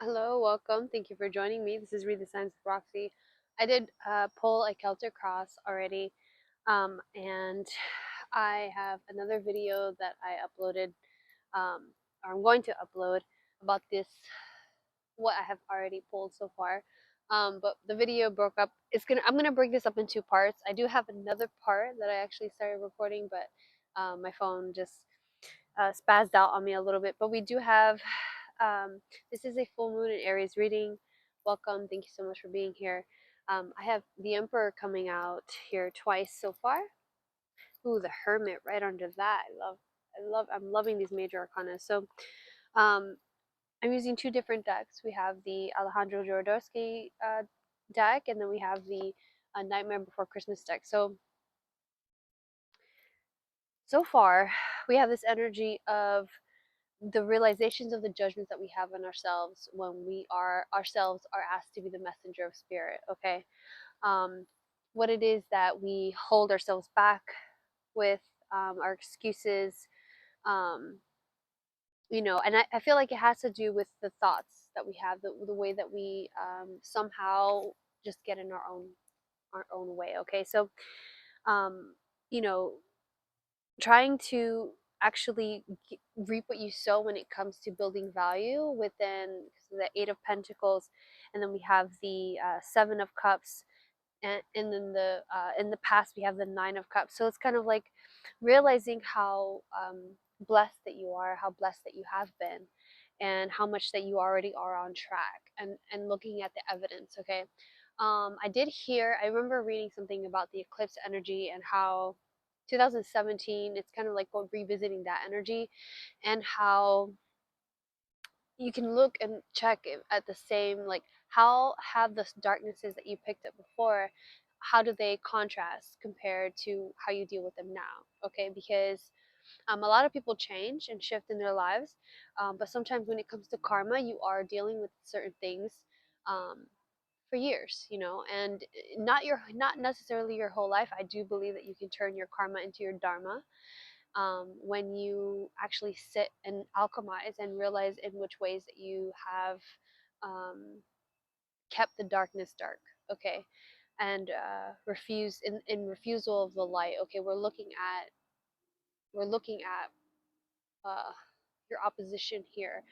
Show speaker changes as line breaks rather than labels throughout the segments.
Hello, welcome. Thank you for joining me. This is Read the Signs with Roxy. I did pull a Celtic cross already, and I have another video that I uploaded, or I'm going to upload about this, what I have already pulled so far. But the video broke up. I'm gonna break this up in two parts. I do have another part that I actually started recording, but my phone just spazzed out on me a little bit. But we do have this is a full moon in Aries reading. Welcome. Thank you so much for being here. I have the Emperor coming out here twice so far. Ooh, the Hermit right under that. I'm loving these major arcana. So, um, I'm using two different decks. We have the Alejandro Jodorowsky deck, and then we have the Nightmare Before Christmas deck. So far, we have this energy of the realizations of the judgments that we have on ourselves when we are ourselves are asked to be the messenger of spirit. Okay, um, what it is that we hold ourselves back with, our excuses, um, and I feel like it has to do with the thoughts that we have, the way that we somehow just get in our own way. Okay, so um, you know trying to actually reap what you sow when it comes to building value within the Eight of Pentacles, and then we have the Seven of Cups, and then in the past we have the Nine of Cups. So it's kind of like realizing how blessed that you are, how blessed that you have been, and how much that you already are on track, and looking at the evidence. Okay, I remember reading something about the eclipse energy and how 2017, it's kind of like revisiting that energy, and how you can look and check at the same, like, how have the darknesses that you picked up before, how do they contrast compared to how you deal with them now. Okay, because a lot of people change and shift in their lives, but sometimes when it comes to karma, you are dealing with certain things um, for years, and not necessarily your whole life. I do believe that you can turn your karma into your dharma, when you actually sit and alchemize and realize in which ways that you have um, kept the darkness dark. Okay, and refuse in refusal of the light. Okay, we're looking at uh, your opposition here,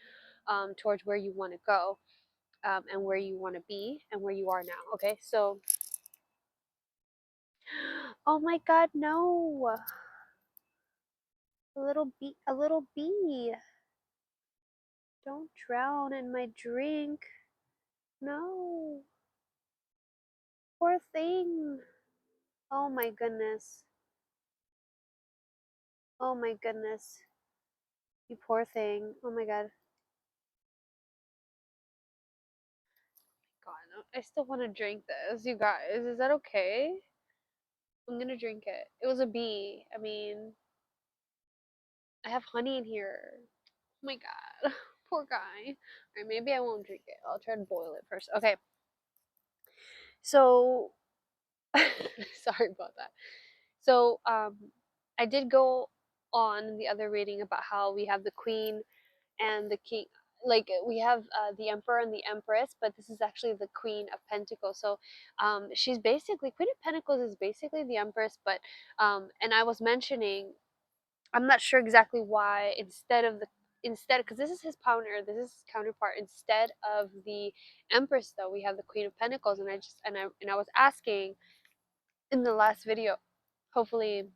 towards where you want to go, and where you want to be and where you are now. Okay, so oh my God, no, a little bee, don't drown in my drink. No, poor thing. Oh my goodness. Oh my goodness. You poor thing. Oh my God. God, I still want to drink this, you guys. Is that okay? I'm gonna drink it. It was a bee. I mean, I have honey in here. Oh my God. Poor guy. Alright, maybe I won't drink it. I'll try to boil it first. Okay. So, sorry about that. So, I did go on the other reading about how we have the queen and the king, like we have the emperor and the empress, but this is actually the queen of pentacles. So she's basically, queen of pentacles is basically the empress, but and I was mentioning, I'm not sure exactly why, instead, because this is his partner, this is his counterpart, instead of the empress, though, we have the queen of pentacles. And I was asking in the last video, hopefully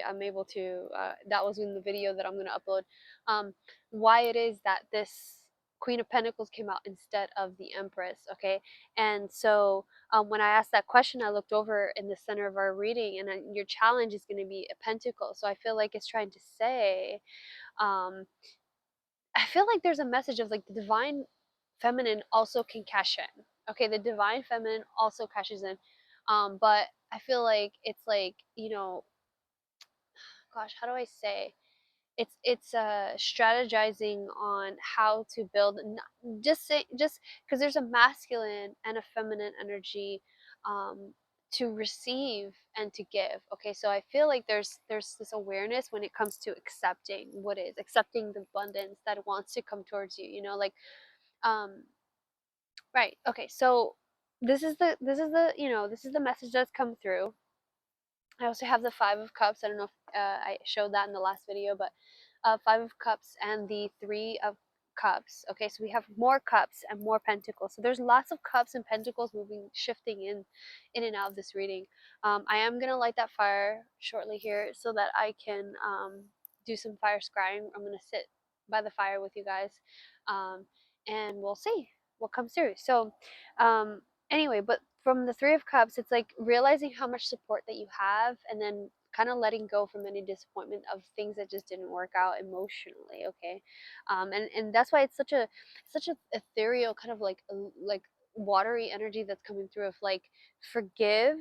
I'm able to, that was in the video that I'm going to upload, um, why it is that this queen of pentacles came out instead of the empress. Okay, and so when I asked that question, I looked over in the center of our reading, and your challenge is going to be a pentacle. So I feel like it's trying to say, um, I feel like there's a message of, like, the divine feminine also can cash in. Okay, the divine feminine also cashes in, but I feel like it's like, gosh, how do I say? It's strategizing on how to build. Just say, just because there's a masculine and a feminine energy, um, to receive and to give. Okay, so I feel like there's this awareness when it comes to accepting what is, accepting the abundance that wants to come towards you, you know, like um right. Okay, so this is the you know, this is the message that's come through. I also have the Five of Cups. I don't know if I showed that in the last video, but Five of Cups and the Three of Cups. Okay, so we have more cups and more pentacles. So there's lots of cups and pentacles moving, shifting in and out of this reading. I am gonna light that fire shortly here so that I can do some fire scrying. I'm gonna sit by the fire with you guys, um, and we'll see what comes through. So, um, anyway, but from the Three of Cups, it's like realizing how much support that you have, and then kind of letting go from any disappointment of things that just didn't work out emotionally. Okay, and that's why it's such a ethereal kind of like watery energy that's coming through of like forgive,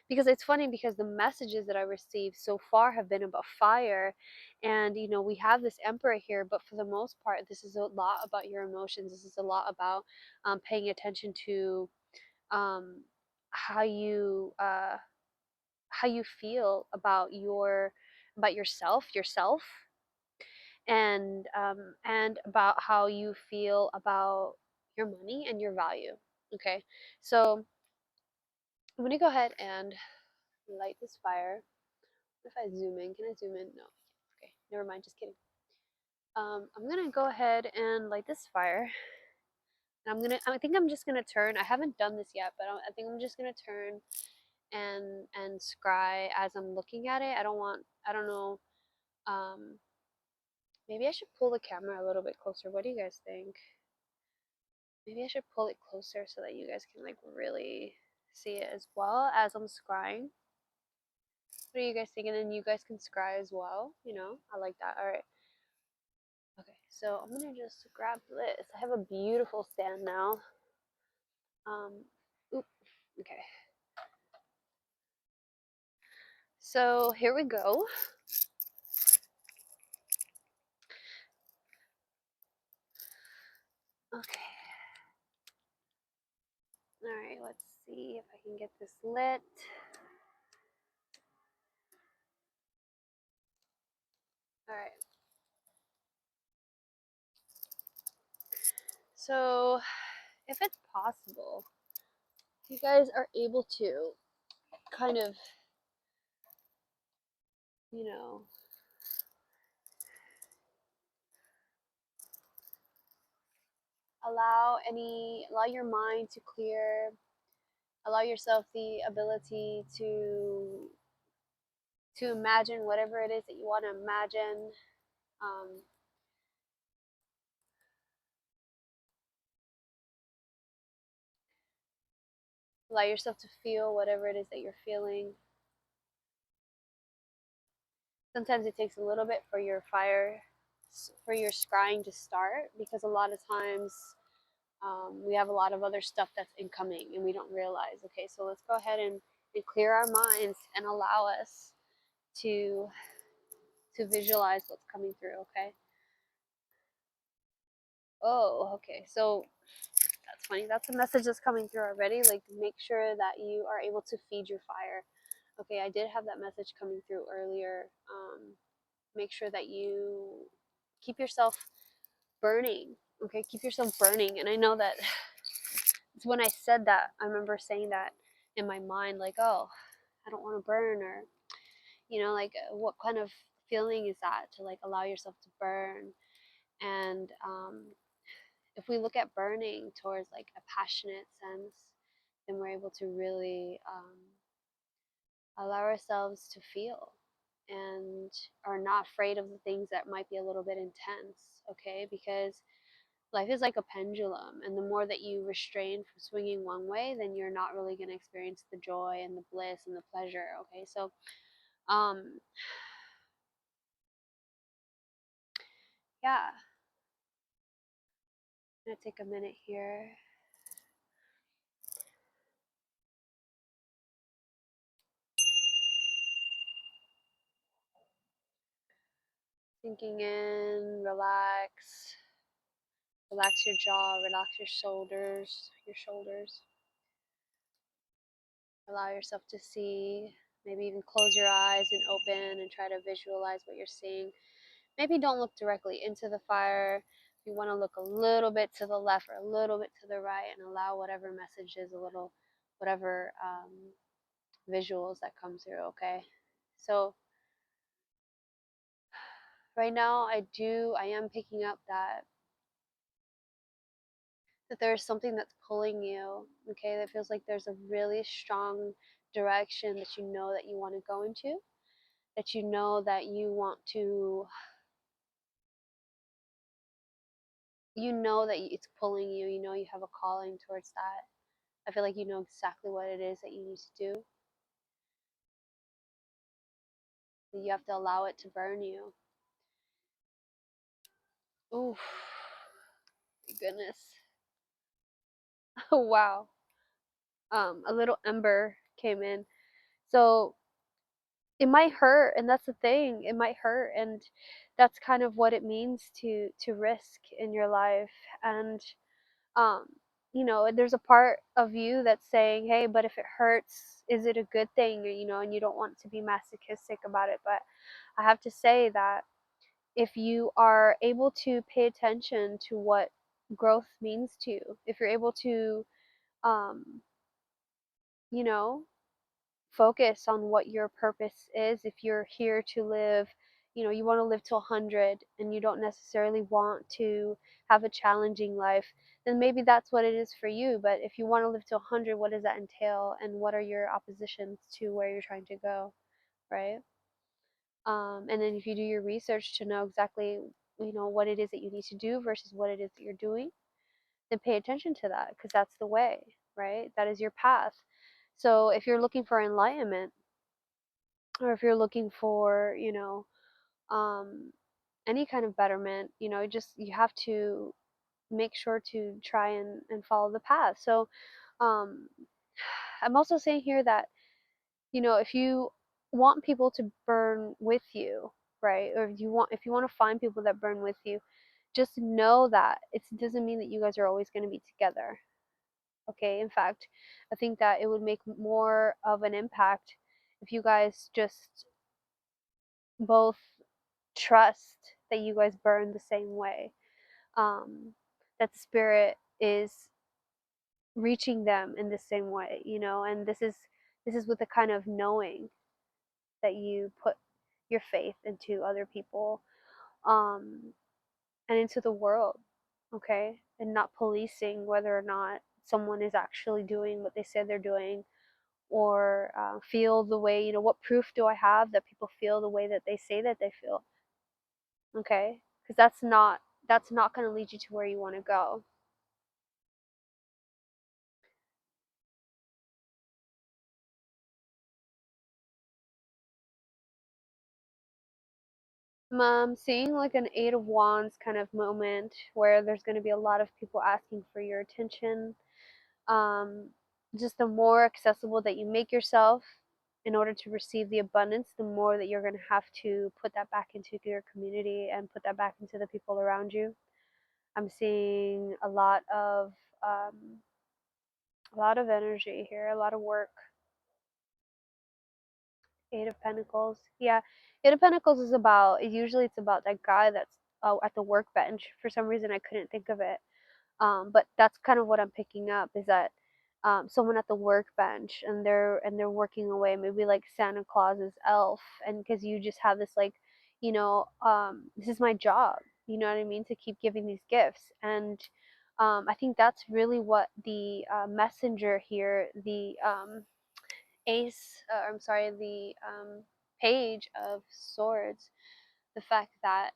because it's funny because the messages that I received so far have been about fire, and you know we have this emperor here, but for the most part this is a lot about your emotions. This is a lot about paying attention to um, how you feel about yourself, and about how you feel about your money and your value. Okay, so I'm gonna go ahead and light this fire. If I zoom in, can I zoom in? No. Okay, never mind. Just kidding. I'm gonna go ahead and light this fire. And I think I'm just gonna turn. I haven't done this yet, but I think I'm just gonna turn and scry as I'm looking at it. I don't know. Um, Maybe I should pull the camera a little bit closer. What do you guys think? Maybe I should pull it closer so that you guys can like really see it as well as I'm scrying. What do you guys think? And then you guys can scry as well. You know, I like that. All right. Okay, so I'm gonna just grab this. I have a beautiful stand now. Oop, okay. So here we go. Okay. All right, let's see if I can get this lit. All right. So, if it's possible, if you guys are able to kind of, you know, allow your mind to clear, allow yourself the ability to imagine whatever it is that you want to imagine. Um, Allow yourself to feel whatever it is that you're feeling. Sometimes it takes a little bit for your scrying to start, because a lot of times we have a lot of other stuff that's incoming and we don't realize. Okay, so let's go ahead and clear our minds and allow us to visualize what's coming through. Okay. Oh, okay. So that's funny. That's a message that's coming through already. Like, make sure that you are able to feed your fire. Okay, I did have that message coming through earlier. Make sure that you keep yourself burning. Okay, keep yourself burning. And I know that when I said that, I remember saying that in my mind, like, oh, I don't want to burn, or, you know, like, what kind of feeling is that to like allow yourself to burn? And if we look at burning towards like a passionate sense, then we're able to really allow ourselves to feel and are not afraid of the things that might be a little bit intense. Okay, because life is like a pendulum, and the more that you restrain from swinging one way, then you're not really going to experience the joy and the bliss and the pleasure. Okay, so um yeah, I'm gonna take a minute here. Sinking in, relax your jaw, relax your shoulders, Allow yourself to see. Maybe even close your eyes and open and try to visualize what you're seeing. Maybe don't look directly into the fire. You want to look a little bit to the left or a little bit to the right and allow whatever messages, a little, whatever visuals that come through, okay? So right now I am picking up that there's something that's pulling you, okay? That feels like there's a really strong direction that you know that you want to go into, that you know that you want to, you know that it's pulling you, you know you have a calling towards that. I feel like you know exactly what it is that you need to do. You have to allow it to burn you. Oof, my goodness. Oh, wow. A little ember came in. So it might hurt, and that's the thing. It might hurt, and that's kind of what it means to risk in your life. And um, you know, there's a part of you that's saying, "Hey, but if it hurts, is it a good thing?" Or, you know, and you don't want to be masochistic about it, but I have to say that if you are able to pay attention to what growth means to you, if you're able to, um, you know, focus on what your purpose is, if you're here to live, you know, you want to live to 100 and you don't necessarily want to have a challenging life, then maybe that's what it is for you. But if you want to live to 100, what does that entail? And what are your oppositions to where you're trying to go, right? And then if you do your research to know exactly, you know, what it is that you need to do versus what it is that you're doing, then pay attention to that because that's the way, right? That is your path. So if you're looking for enlightenment, or if you're looking for, you know, um, any kind of betterment, you know, just you have to make sure to try and follow the path. So um, I'm also saying here that, you know, if you want people to burn with you, right? Or if you want to find people that burn with you, just know that it doesn't mean that you guys are always going to be together. Okay? In fact, I think that it would make more of an impact if you guys just both trust that you guys burn the same way. Um, that the spirit is reaching them in the same way, you know, and this is with a kind of knowing that you put your faith into other people, um, and into the world, okay? And not policing whether or not someone is actually doing what they say they're doing, or feel the way, you know, what proof do I have that people feel the way that they say that they feel, okay? Because that's not going to lead you to where you want to go. Seeing like an Eight of Wands kind of moment where there's going to be a lot of people asking for your attention. Um, just the more accessible that you make yourself in order to receive the abundance, the more that you're going to have to put that back into your community and put that back into the people around you. I'm seeing um, a lot of energy here, a lot of work. Eight of Pentacles. Yeah, Eight of Pentacles is about, usually it's about that guy that's at the workbench. For some reason, I couldn't think of it. But that's kind of what I'm picking up, is that someone at the workbench, and they're working away, maybe like Santa Claus's elf, and because you just have this like, you know, this is my job, you know what I mean, to keep giving these gifts. And I think that's really what the messenger here, the I'm sorry, the page of swords, the fact that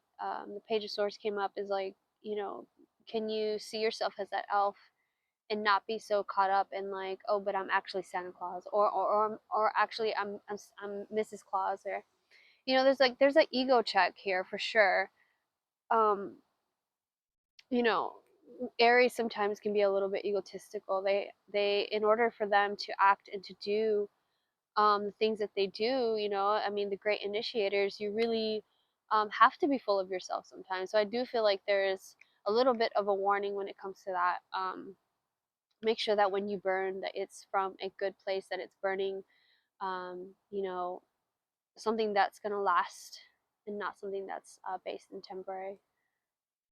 the page of swords came up is like, you know, can you see yourself as that elf and not be so caught up in like, oh, but I'm actually Santa Claus, or actually I'm Mrs. Claus, or, you know, there's an ego check here for sure. um you know, Aries sometimes can be a little bit egotistical. They in order for them to act and to do the things that they do, you know, I mean, the great initiators, you really have to be full of yourself sometimes. So I do feel like there's a little bit of a warning when it comes to that. make sure that when you burn, that it's from a good place, that it's burning, you know, something that's going to last, and not something that's based in temporary.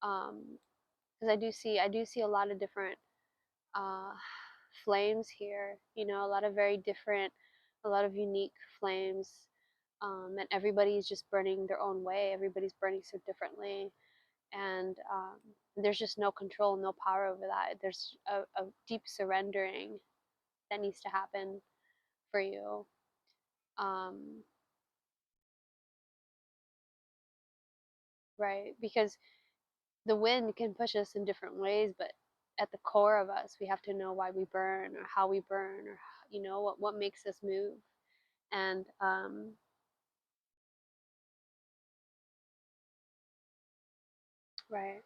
Because I do see a lot of different uh, flames here, a lot of very different, a lot of unique flames, and everybody's just burning their own way, everybody's burning so differently, and there's just no control, no power over that. There's a deep surrendering that needs to happen for you. um, right, because the wind can push us in different ways, but at the core of us, we have to know why we burn, or how we burn, or what makes us move. And right,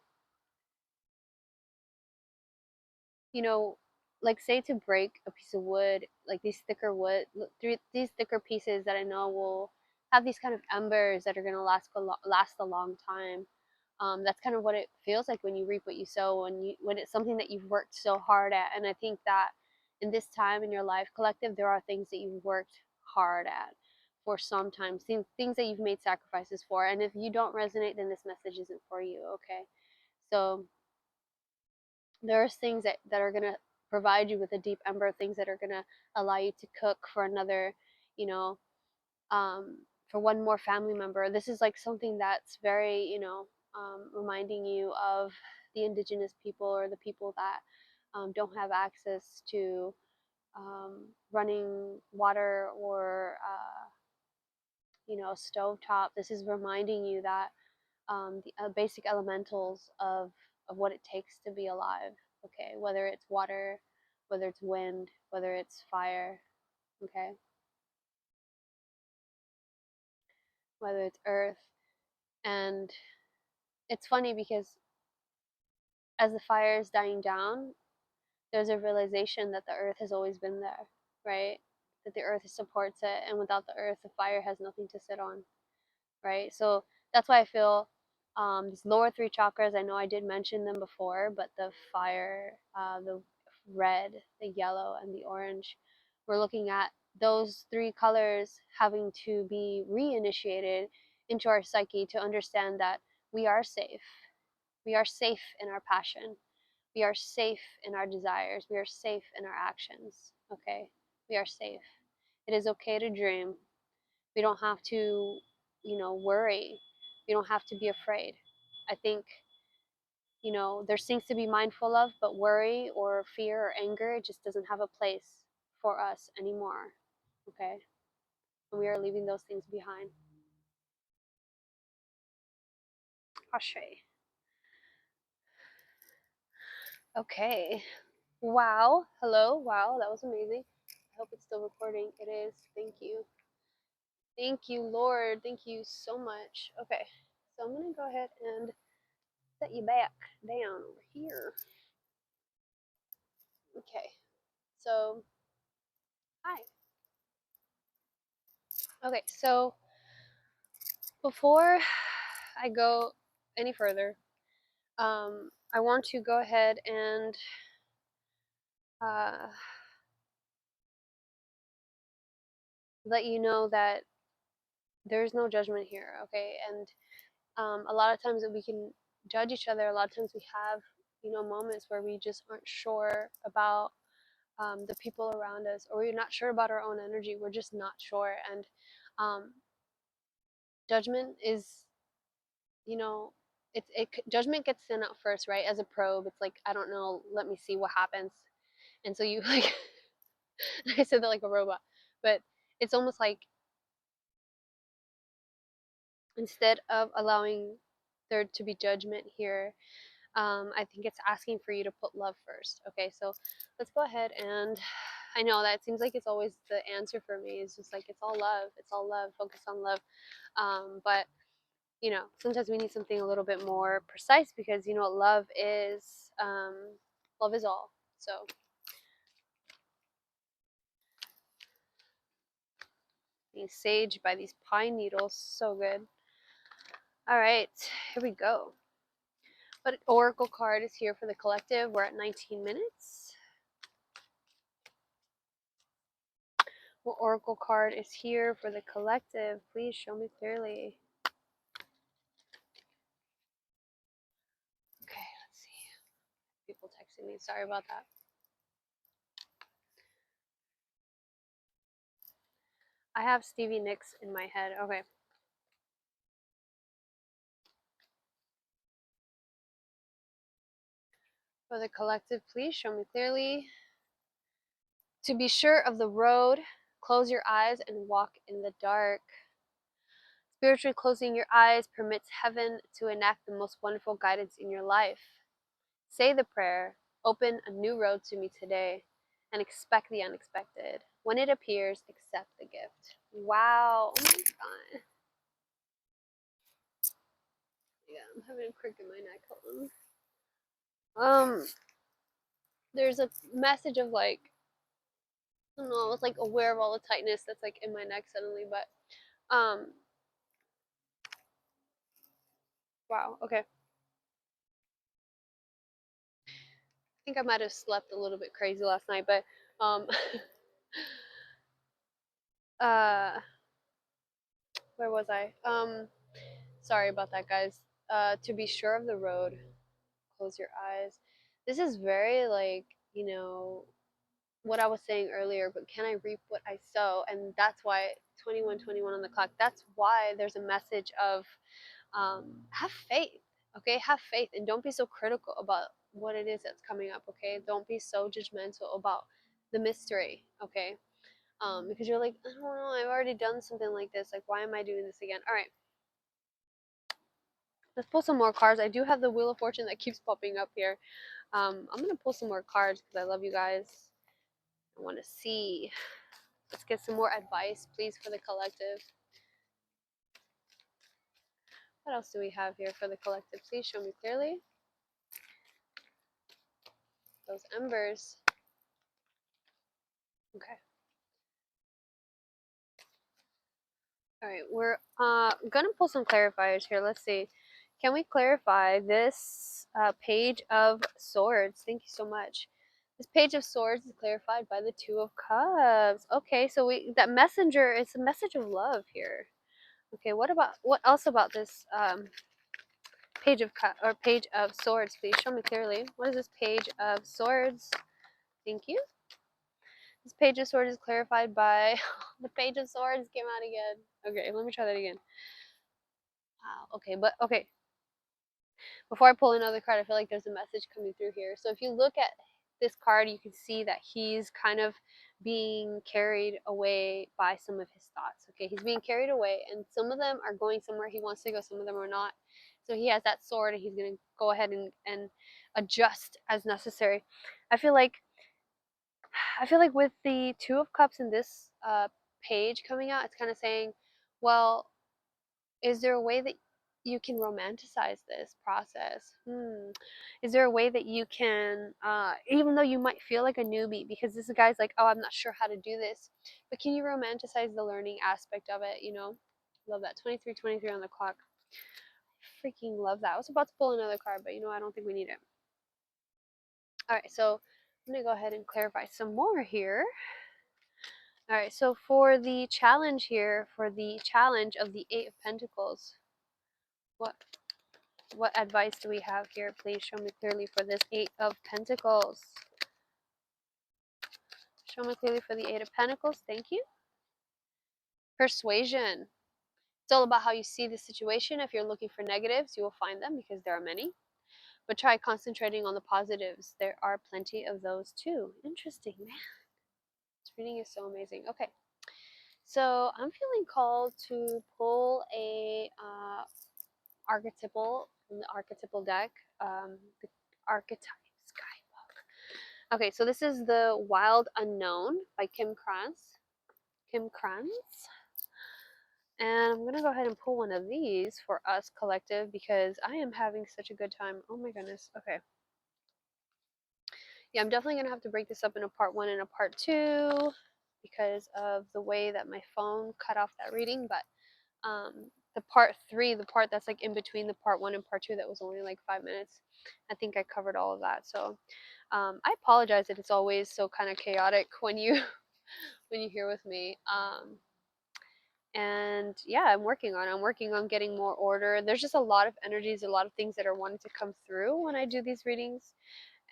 you know, like, say, to break a piece of wood, like these thicker wood, these thicker pieces that I know will have these kind of embers that are going to last a long time. That's kind of what it feels like when you reap what you sow, when it's something that you've worked so hard at. And I think that in this time in your life, collective, there are things that you've worked hard at for some time, things that you've made sacrifices for. And if you don't resonate, then this message isn't for you. Okay, so there's things that are going to provide you with a deep ember, things that are going to allow you to cook for another, you know um, for one more family member. This is like something that's very, reminding you of the indigenous people, or the people that don't have access to running water, or stovetop. This is reminding you that the basic elementals of what it takes to be alive. Okay, whether it's water, whether it's wind, whether it's fire. Okay, whether it's earth. And it's funny because as the fire is dying down, there's a realization that the earth has always been there, right? That the earth supports it, and without the earth, the fire has nothing to sit on, right? So that's why I feel these lower three chakras, I know I did mention them before, but the fire, the red, the yellow, and the orange, we're looking at those three colors having to be reinitiated into our psyche to understand that we are safe. We are safe in our passion. We are safe in our desires. We are safe in our actions. Okay? We are safe. It is okay to dream. We don't have to, worry. We don't have to be afraid. I think, there's things to be mindful of, but worry or fear or anger, it just doesn't have a place for us anymore. Okay? And we are leaving those things behind. Ashe. Okay. Wow. Hello. Wow. That was amazing. I hope it's still recording. It is. Thank you. Thank you, Lord. Thank you so much. Okay. So I'm going to go ahead and set you back down over here. Okay. So, hi. Okay. So, before I go any further, I want to go ahead and uh, let you know that there's no judgment here. Okay. And a lot of times that we can judge each other, a lot of times we have, moments where we just aren't sure about the people around us, or we're not sure about our own energy. We're just not sure. And um, judgment is, you know, judgment gets sent out first, right? As a probe, it's like, I don't know, let me see what happens. And so you like, I said that like a robot, but it's almost like, instead of allowing there to be judgment here, I think it's asking for you to put love first. Okay, so let's go ahead and I know that seems like it's always the answer for me. It's just like, it's all love. It's all love. Focus on love. But sometimes we need something a little bit more precise, because love is all. So being saged by these pine needles, so good. All right, here we go. But oracle card is here for the collective. We're at 19 minutes. What oracle card is here for the collective? Please show me clearly. Okay, let's see. People texting me. Sorry about that. I have Stevie Nicks in my head. Okay. For the collective, please show me clearly. To be sure of the road, close your eyes and walk in the dark. Spiritually closing your eyes permits heaven to enact the most wonderful guidance in your life. Say the prayer, open a new road to me today, and expect the unexpected. When it appears, accept the gift. Wow. Oh my god. Yeah, I'm having a crick in my neck. Hold on. There's a message of like, I don't know, I was like aware of all the tightness that's like in my neck suddenly, but wow, okay. I think I might have slept a little bit crazy last night, but uh where was I? Sorry about that, guys. To be sure of the road, close your eyes. This is very like, you know, what I was saying earlier, but can I reap what I sow? And that's why 2121 on the clock. That's why there's a message of have faith. Okay, have faith and don't be so critical about what it is that's coming up. Okay, don't be so judgmental about the mystery. Okay, because you're like, I don't know, I've already done something like this. Like, why am I doing this again? All right, let's pull some more cards. I do have the Wheel of Fortune that keeps popping up here. I'm gonna pull some more cards because I love you guys. I want to see. Let's get some more advice, please, for the collective. What else do we have here for the collective? Please show me clearly. Those embers. Okay. All right, we're gonna pull some clarifiers here. Let's see. Can we clarify this page of swords? Thank you so much. This page of swords is clarified by the Two of Cups. Okay, so that messenger is a message of love here. Okay, what else about this page of or page of swords? Please show me clearly. What is this page of swords? Thank you. This page of swords is clarified by the page of swords came out again. Okay, let me try that again. Wow. Okay, but okay. Before I pull another card, I feel like there's a message coming through here. So if you look at this card, you can see that he's kind of being carried away by some of his thoughts. Okay, he's being carried away, and some of them are going somewhere he wants to go, some of them are not. So he has that sword, and he's going to go ahead and adjust as necessary. I feel like with the Two of Cups in this page coming out, it's kind of saying, well, is there a way that you can romanticize this process? Is there a way that you can, even though you might feel like a newbie, because this guy's like, oh, I'm not sure how to do this, but can you romanticize the learning aspect of it? You know, love that. 23:23 on the clock. Freaking love that. I was about to pull another card, but you know, I don't think we need it. All right, so I'm gonna go ahead and clarify some more here. All right, so for the challenge here, for the challenge of the Eight of Pentacles, what advice do we have here? Please show me clearly for this Eight of Pentacles. Show me clearly for the Eight of Pentacles. Thank you. Persuasion. It's all about how you see the situation. If you're looking for negatives, you will find them because there are many. But try concentrating on the positives. There are plenty of those too. Interesting, man. This reading is so amazing. Okay. So I'm feeling called to pull a archetypal from the archetypal deck, the archetypes guidebook. Okay, so this is the Wild Unknown by Kim Krantz. Kim Krantz. And I'm gonna go ahead and pull one of these for us collective because I am having such a good time. Oh my goodness. Okay. Yeah, I'm definitely gonna have to break this up in a part 1 and a part 2 because of the way that my phone cut off that reading, but the part 3, the part that's like in between the part 1 and part 2 that was only like 5 minutes, I think I covered all of that. So I apologize that it's always so kind of chaotic when you when you're here with me. And yeah, I'm working on getting more order. There's just a lot of energies, a lot of things that are wanting to come through when I do these readings.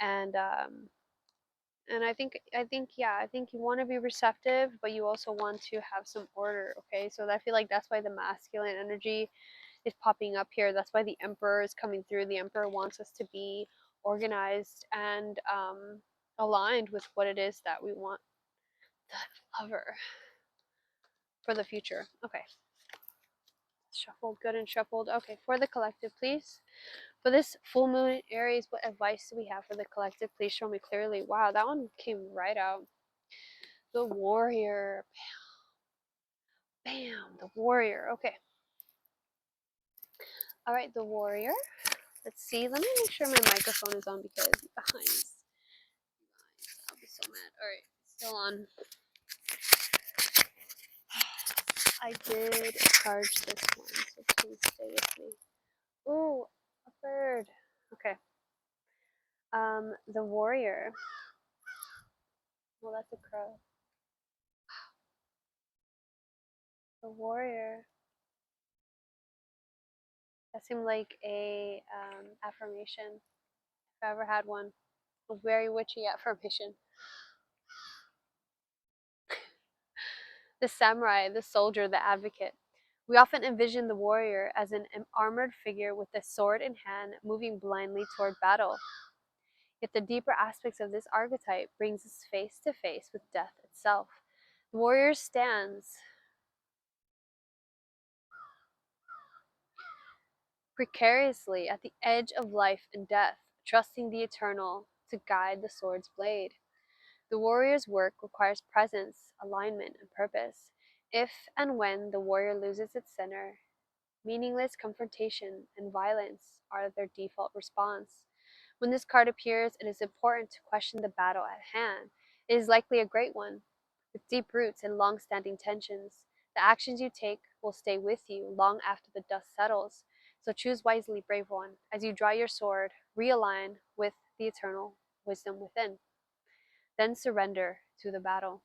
And I think you want to be receptive, but you also want to have some order. Okay, so I feel like that's why the masculine energy is popping up here. That's why the emperor is coming through. The emperor wants us to be organized and aligned with what it is that we want. The lover for the future. Okay, shuffled, good and shuffled. Okay, for the collective, please. For this full moon in Aries, what advice do we have for the collective? Please show me clearly. Wow, that one came right out. The warrior. Bam, the warrior. Okay. All right, the warrior. Let's see. Let me make sure my microphone is on because guys, I'll be so mad. All right, still on. I did charge this one, so please stay with me. Ooh, a bird. Okay. The warrior. Well, that's a crow. The warrior. That seemed like a affirmation. If I ever had one, a very witchy affirmation. The samurai, the soldier, the advocate. We often envision the warrior as an armored figure with a sword in hand, moving blindly toward battle. Yet the deeper aspects of this archetype brings us face to face with death itself. The warrior stands precariously at the edge of life and death, trusting the eternal to guide the sword's blade. The warrior's work requires presence, alignment, and purpose. If and when the warrior loses its center, meaningless confrontation and violence are their default response. When this card appears, it is important to question the battle at hand. It is likely a great one, with deep roots and long standing tensions. The actions you take will stay with you long after the dust settles. So choose wisely, brave one. As you draw your sword, realign with the eternal wisdom within. Then surrender to the battle.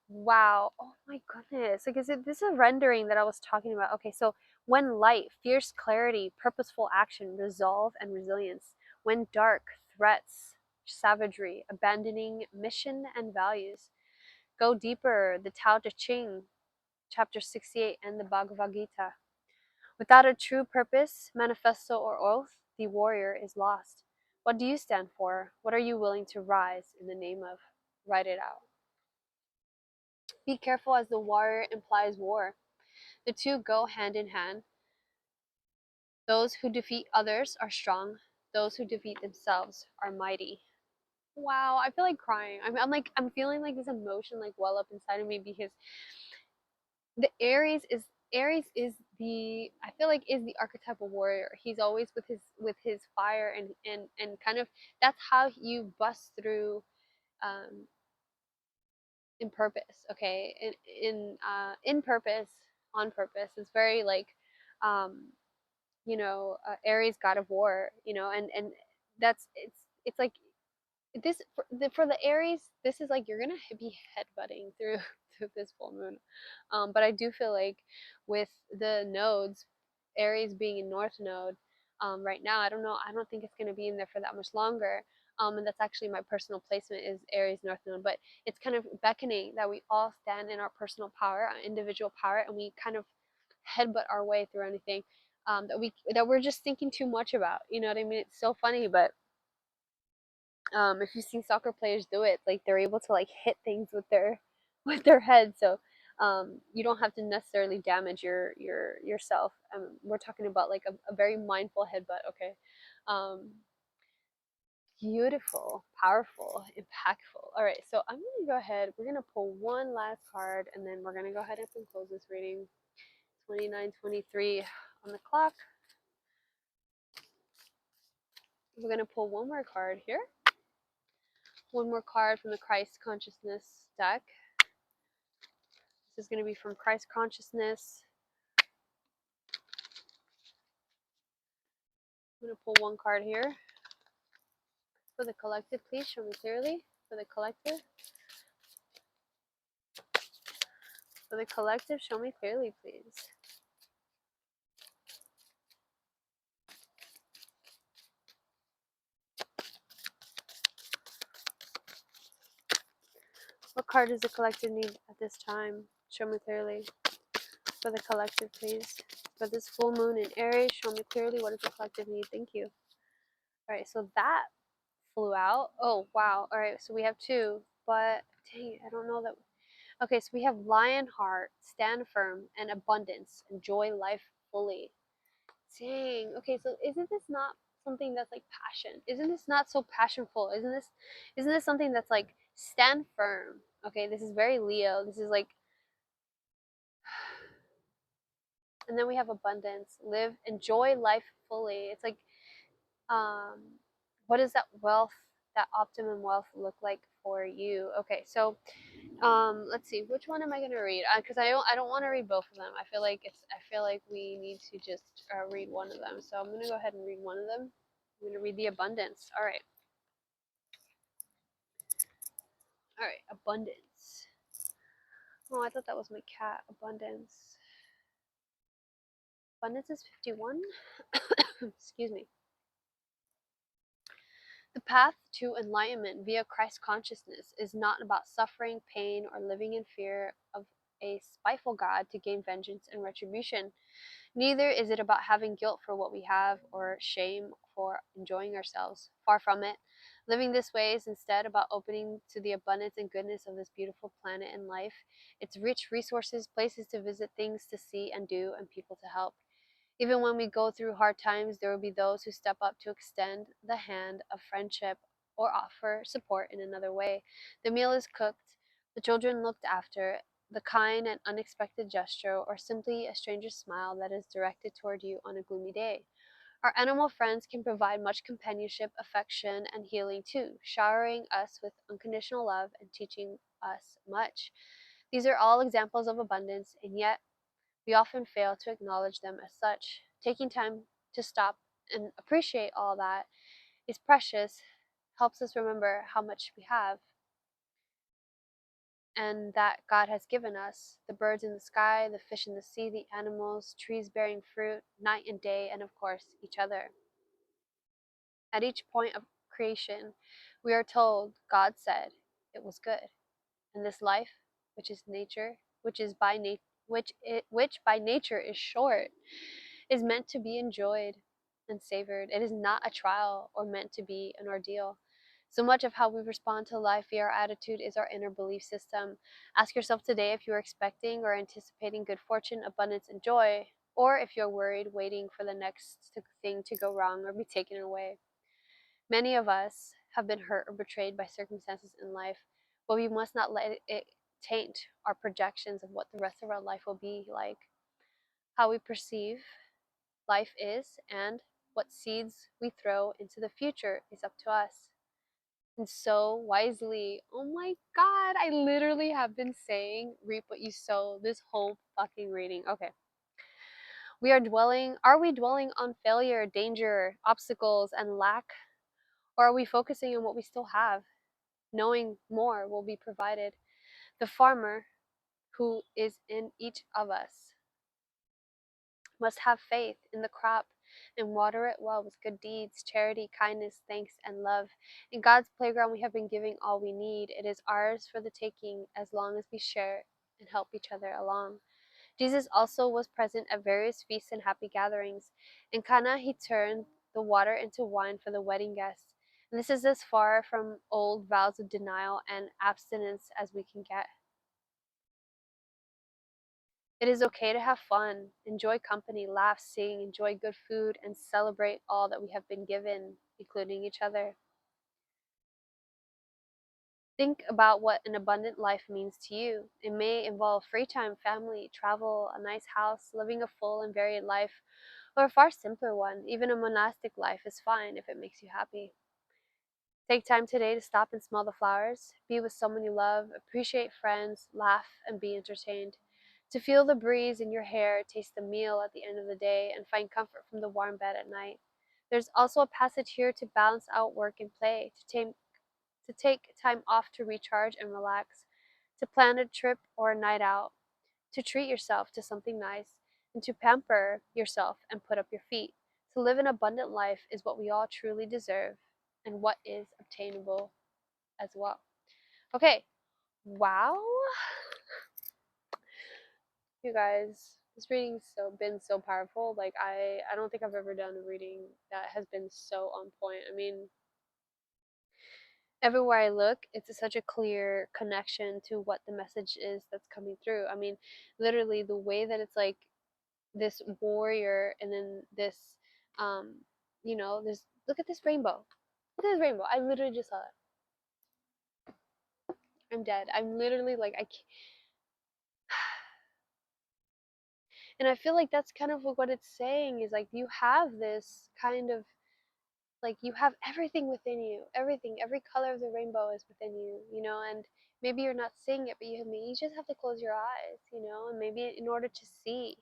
Wow. Oh my goodness. Like, is it this surrendering that I was talking about? Okay, so when light, fierce clarity, purposeful action, resolve, and resilience. When dark, threats, savagery, abandoning mission and values. Go deeper, the Tao Te Ching, chapter 68, and the Bhagavad Gita. Without a true purpose, manifesto, or oath, the warrior is lost. What do you stand for? What are you willing to rise in the name of? Write it out. Be careful, as the warrior implies war. The two go hand in hand. Those who defeat others are strong. Those who defeat themselves are mighty. Wow, I feel like crying. I'm feeling like this emotion like well up inside of me because the Aries is the I feel like is the archetypal warrior. He's always with his fire and kind of that's how you bust through um in purpose, okay? In purpose, on purpose. It's very like um Aries, god of war, and that's it's like this for the Aries. This is like you're gonna be headbutting through through this full moon, but I do feel like with the nodes, Aries being in North Node, right now, I don't think it's gonna be in there for that much longer. And that's actually my personal placement is Aries North Node, but it's kind of beckoning that we all stand in our personal power, our individual power, and we kind of headbutt our way through anything that we're just thinking too much about. You know what I mean? It's so funny, but if you've seen soccer players do it, like they're able to like hit things with their with their head. So you don't have to necessarily damage yourself. We're talking about like a very mindful headbutt. Okay. Um, beautiful, powerful, impactful. All right, so I'm gonna go ahead. We're gonna pull one last card, and then we're gonna go ahead and close this reading. 29:23 on the clock. We're gonna pull one more card here. One more card from the Christ Consciousness deck. This is going to be from Christ Consciousness. I'm going to pull one card here. For the collective, please show me clearly. For the collective. For the collective, show me clearly, please. What card does the collective need at this time? Show me clearly. For the collective, please. For this full moon in Aries, show me clearly what does the collective need. Thank you. All right, so that flew out. Oh, wow. All right, so we have two, but dang it, I don't know that. Okay, so we have Lion Heart, Stand Firm, and Abundance. Enjoy life fully. Dang. Okay, so isn't this not something that's like passion? Isn't this not so passionful? Isn't this something that's like stand firm? Okay, this is very Leo. This is like, and then we have abundance. Live, enjoy life fully. It's like, um, what does that wealth, that optimum wealth look like for you? Okay, so let's see, which one am I gonna read? Because I don't want to read both of them. I feel like we need to just read one of them. So I'm gonna go ahead and read one of them. I'm gonna read the abundance. All right, abundance. Oh, I thought that was my cat. Abundance. Abundance is 51. Excuse me. The path to enlightenment via Christ consciousness is not about suffering, pain, or living in fear of a spiteful God to gain vengeance and retribution. Neither is it about having guilt for what we have or shame for enjoying ourselves. Far from it. Living this way is instead about opening to the abundance and goodness of this beautiful planet and life, its rich resources, places to visit, things to see and do, and people to help. Even when we go through hard times, there will be those who step up to extend the hand of friendship or offer support in another way. The meal is cooked, the children looked after, the kind and unexpected gesture, or simply a stranger's smile that is directed toward you on a gloomy day. Our animal friends can provide much companionship, affection, and healing too, showering us with unconditional love and teaching us much. These are all examples of abundance, and yet we often fail to acknowledge them as such. Taking time to stop and appreciate all that is precious helps us remember how much we have and that God has given us the birds in the sky, the fish in the sea, the animals, trees bearing fruit, night and day, and of course, each other. At each point of creation, we are told God said it was good. And this life, which is nature, which by nature is short, is meant to be enjoyed and savored. It is not a trial or meant to be an ordeal. So much of how we respond to life via our attitude is our inner belief system. Ask yourself today if you are expecting or anticipating good fortune, abundance, and joy, or if you're worried, waiting for the next thing to go wrong or be taken away. Many of us have been hurt or betrayed by circumstances in life, but we must not let it taint our projections of what the rest of our life will be like. How we perceive life is, and what seeds we throw into the future is up to us. And so wisely, oh my god, I literally have been saying reap what you sow this whole fucking reading. Okay. Are we dwelling on failure, danger, obstacles, and lack? Or are we focusing on what we still have, knowing more will be provided? The farmer who is in each of us must have faith in the crop and water it well with good deeds, charity, kindness, thanks, and love. In God's playground, we have been given all we need. It is ours for the taking as long as we share it and help each other along. Jesus also was present at various feasts and happy gatherings. In Cana, he turned the water into wine for the wedding guests. And this is as far from old vows of denial and abstinence as we can get. It is okay to have fun, enjoy company, laugh, sing, enjoy good food, and celebrate all that we have been given, including each other. Think about what an abundant life means to you. It may involve free time, family, travel, a nice house, living a full and varied life, or a far simpler one. Even a monastic life is fine if it makes you happy. Take time today to stop and smell the flowers, be with someone you love, appreciate friends, laugh, and be entertained. To feel the breeze in your hair, taste the meal at the end of the day, and find comfort from the warm bed at night. There's also a passage here to balance out work and play, to take time off to recharge and relax, to plan a trip or a night out, to treat yourself to something nice, and to pamper yourself and put up your feet. To live an abundant life is what we all truly deserve and what is obtainable as well. Okay, wow. You guys, this reading's been so powerful. Like I don't think I've ever done a reading that has been so on point. I mean, everywhere I look, it's such a clear connection to what the message is that's coming through. I mean, literally the way that it's like this warrior and then this um this, look at this rainbow. Look at this rainbow. I literally just saw it. I'm dead. I'm literally like I can't. And I feel like that's kind of what it's saying is like you have this kind of like you have everything within you. Everything, every color of the rainbow is within you, and maybe you're not seeing it, but you just have to close your eyes, and maybe in order to see,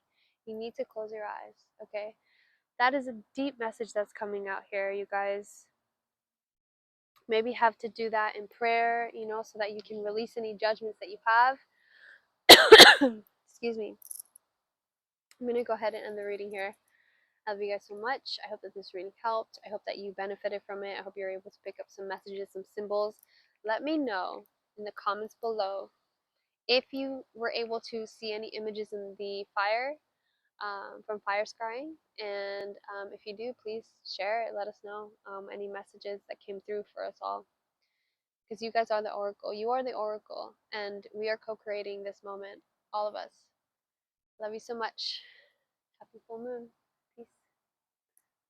you need to close your eyes, okay? That is a deep message that's coming out here, you guys. Maybe have to do that in prayer, so that you can release any judgments that you have. Excuse me. I'm going to go ahead and end the reading here. I love you guys so much. I hope that this reading helped. I hope that you benefited from it. I hope you're able to pick up some messages, some symbols. Let me know in the comments below if you were able to see any images in the fire, from fire scrying. And if you do, please share it. Let us know any messages that came through for us all. Because you guys are the oracle. You are the oracle. And we are co-creating this moment. All of us. Love you so much. Happy full moon.